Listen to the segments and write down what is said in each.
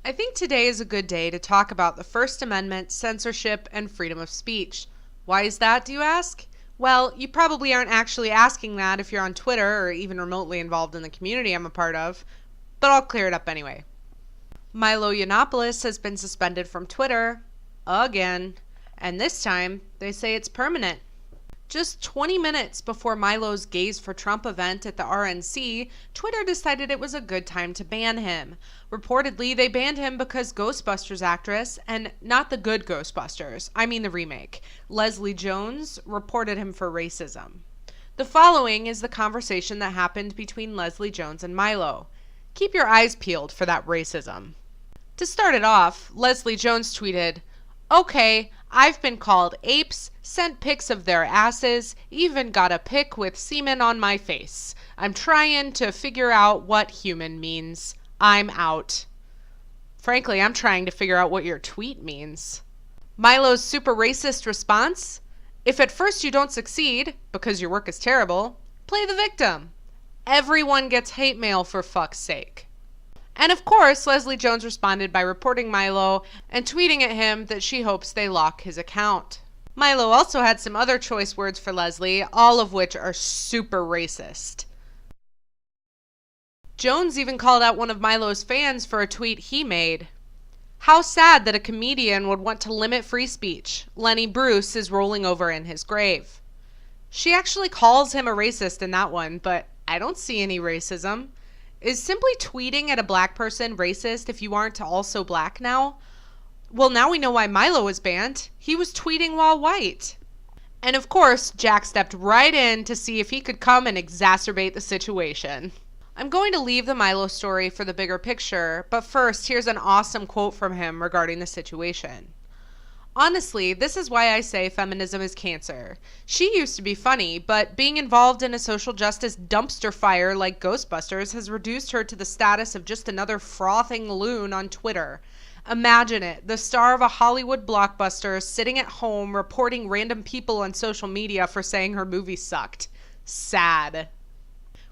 I think today is a good day to talk about the First Amendment, censorship, and freedom of speech. Why is that, do you ask? Well, you probably aren't actually asking that if you're on Twitter or even remotely involved in the community I'm a part of, but I'll clear it up anyway. Milo Yiannopoulos has been suspended from Twitter again, and this time they say it's permanent. Just 20 minutes before Milo's Gays for Trump event at the RNC, Twitter decided it was a good time to ban him. Reportedly, they banned him because Ghostbusters actress, and not the good Ghostbusters, I mean the remake, Leslie Jones, reported him for racism. The following is the conversation that happened between Leslie Jones and Milo. Keep your eyes peeled for that racism. To start it off, Leslie Jones tweeted, "Okay, I've been called apes, sent pics of their asses, even got a pic with semen on my face. I'm trying to figure out what human means. I'm out." Frankly, I'm trying to figure out what your tweet means. Milo's super racist response? If at first you don't succeed, because your work is terrible, play the victim. Everyone gets hate mail for fuck's sake. And of course, Leslie Jones responded by reporting Milo and tweeting at him that she hopes they lock his account. Milo also had some other choice words for Leslie, all of which are super racist. Jones even called out one of Milo's fans for a tweet he made. "How sad that a comedian would want to limit free speech. Lenny Bruce is rolling over in his grave." She actually calls him a racist in that one, but I don't see any racism. Is simply tweeting at a black person racist if you aren't also black now? Well, now we know why Milo was banned. He was tweeting while white. And of course, Jack stepped right in to see if he could come and exacerbate the situation. I'm going to leave the Milo story for the bigger picture, but first, here's an awesome quote from him regarding the situation. "Honestly, this is why I say feminism is cancer. She used to be funny, but being involved in a social justice dumpster fire like Ghostbusters has reduced her to the status of just another frothing loon on Twitter. Imagine it, the star of a Hollywood blockbuster sitting at home reporting random people on social media for saying her movie sucked. Sad."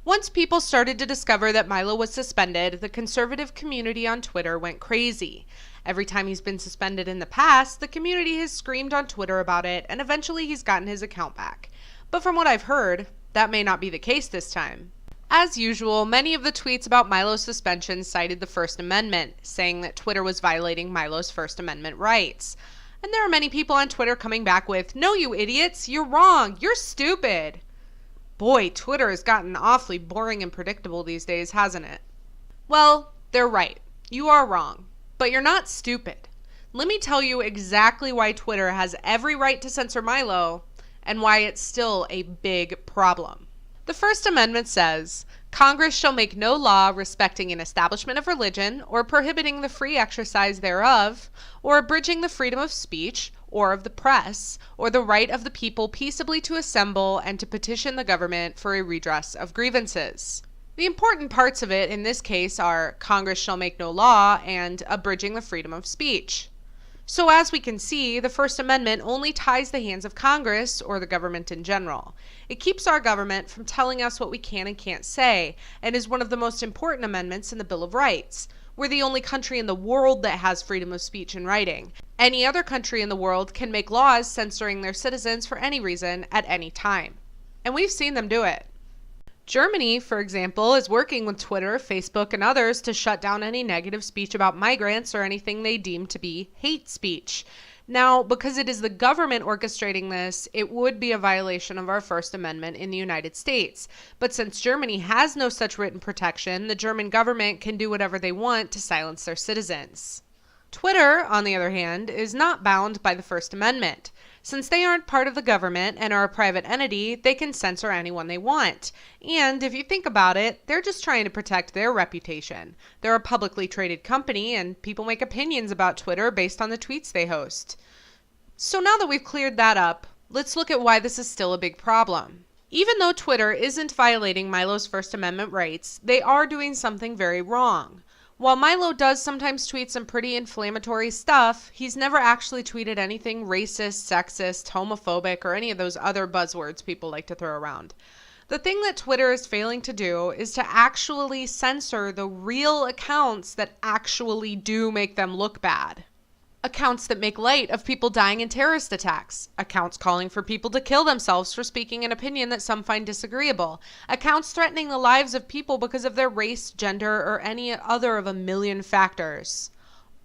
Once people started to discover that Milo was suspended, the conservative community on Twitter went crazy. Every time he's been suspended in the past, the community has screamed on Twitter about it, and eventually he's gotten his account back. But from what I've heard, that may not be the case this time. As usual, many of the tweets about Milo's suspension cited the First Amendment, saying that Twitter was violating Milo's First Amendment rights. And there are many people on Twitter coming back with, "No, you idiots, you're wrong, you're stupid." Boy, Twitter has gotten awfully boring and predictable these days, hasn't it? Well, they're right. You are wrong. But you're not stupid. Let me tell you exactly why Twitter has every right to censor Milo and why it's still a big problem. The First Amendment says, "Congress shall make no law respecting an establishment of religion or prohibiting the free exercise thereof, or abridging the freedom of speech or of the press, or the right of the people peaceably to assemble and to petition the government for a redress of grievances." The important parts of it in this case are Congress shall make no law and abridging the freedom of speech. So as we can see, the First Amendment only ties the hands of Congress or the government in general. It keeps our government from telling us what we can and can't say, and is one of the most important amendments in the Bill of Rights. We're the only country in the world that has freedom of speech in writing. Any other country in the world can make laws censoring their citizens for any reason at any time. And we've seen them do it. Germany, for example, is working with Twitter, Facebook, and others to shut down any negative speech about migrants or anything they deem to be hate speech. Now, because it is the government orchestrating this, it would be a violation of our First Amendment in the United States. But since Germany has no such written protection, the German government can do whatever they want to silence their citizens. Twitter, on the other hand, is not bound by the First Amendment. Since they aren't part of the government and are a private entity, they can censor anyone they want. And if you think about it, they're just trying to protect their reputation. They're a publicly traded company, and people make opinions about Twitter based on the tweets they host. So now that we've cleared that up, let's look at why this is still a big problem. Even though Twitter isn't violating Milo's First Amendment rights, they are doing something very wrong. While Milo does sometimes tweet some pretty inflammatory stuff, he's never actually tweeted anything racist, sexist, homophobic, or any of those other buzzwords people like to throw around. The thing that Twitter is failing to do is to actually censor the real accounts that actually do make them look bad. Accounts that make light of people dying in terrorist attacks. Accounts calling for people to kill themselves for speaking an opinion that some find disagreeable. Accounts threatening the lives of people because of their race, gender, or any other of a million factors.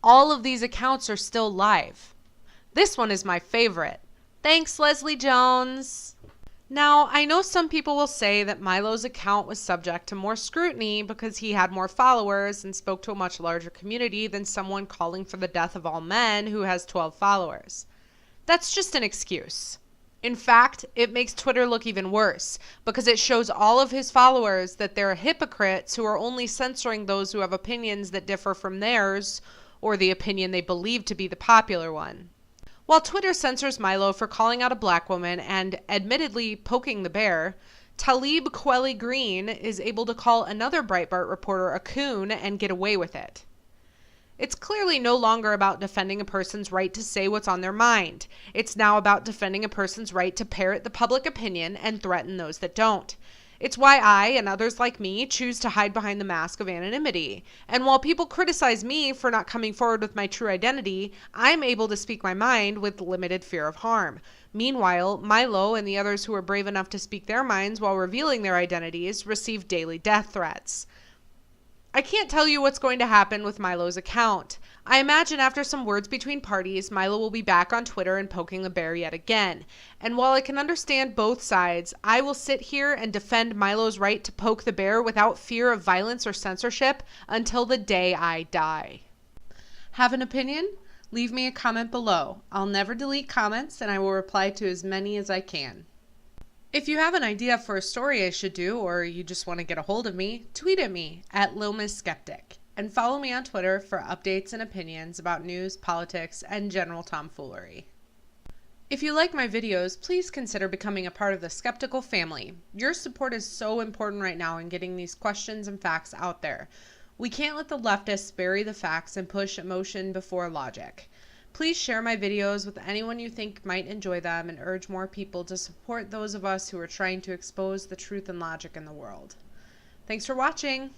All of these accounts are still live. This one is my favorite. Thanks, Leslie Jones. Now, I know some people will say that Milo's account was subject to more scrutiny because he had more followers and spoke to a much larger community than someone calling for the death of all men who has 12 followers. That's just an excuse. In fact, it makes Twitter look even worse because it shows all of his followers that they're hypocrites who are only censoring those who have opinions that differ from theirs or the opinion they believe to be the popular one. While Twitter censors Milo for calling out a black woman and admittedly poking the bear, Talib Kweli Greene is able to call another Breitbart reporter a coon and get away with it. It's clearly no longer about defending a person's right to say what's on their mind. It's now about defending a person's right to parrot the public opinion and threaten those that don't. It's why I and others like me choose to hide behind the mask of anonymity. And while people criticize me for not coming forward with my true identity, I'm able to speak my mind with limited fear of harm. Meanwhile, Milo and the others who are brave enough to speak their minds while revealing their identities receive daily death threats. I can't tell you what's going to happen with Milo's account. I imagine after some words between parties, Milo will be back on Twitter and poking the bear yet again. And while I can understand both sides, I will sit here and defend Milo's right to poke the bear without fear of violence or censorship until the day I die. Have an opinion? Leave me a comment below. I'll never delete comments and I will reply to as many as I can. If you have an idea for a story I should do, or you just want to get a hold of me, tweet at me at littlemissskeptical and follow me on Twitter for updates and opinions about news, politics, and general tomfoolery. If you like my videos, please consider becoming a part of the skeptical family. Your support is so important right now in getting these questions and facts out there. We can't let the leftists bury the facts and push emotion before logic. Please share my videos with anyone you think might enjoy them and urge more people to support those of us who are trying to expose the truth and logic in the world. Thanks for watching.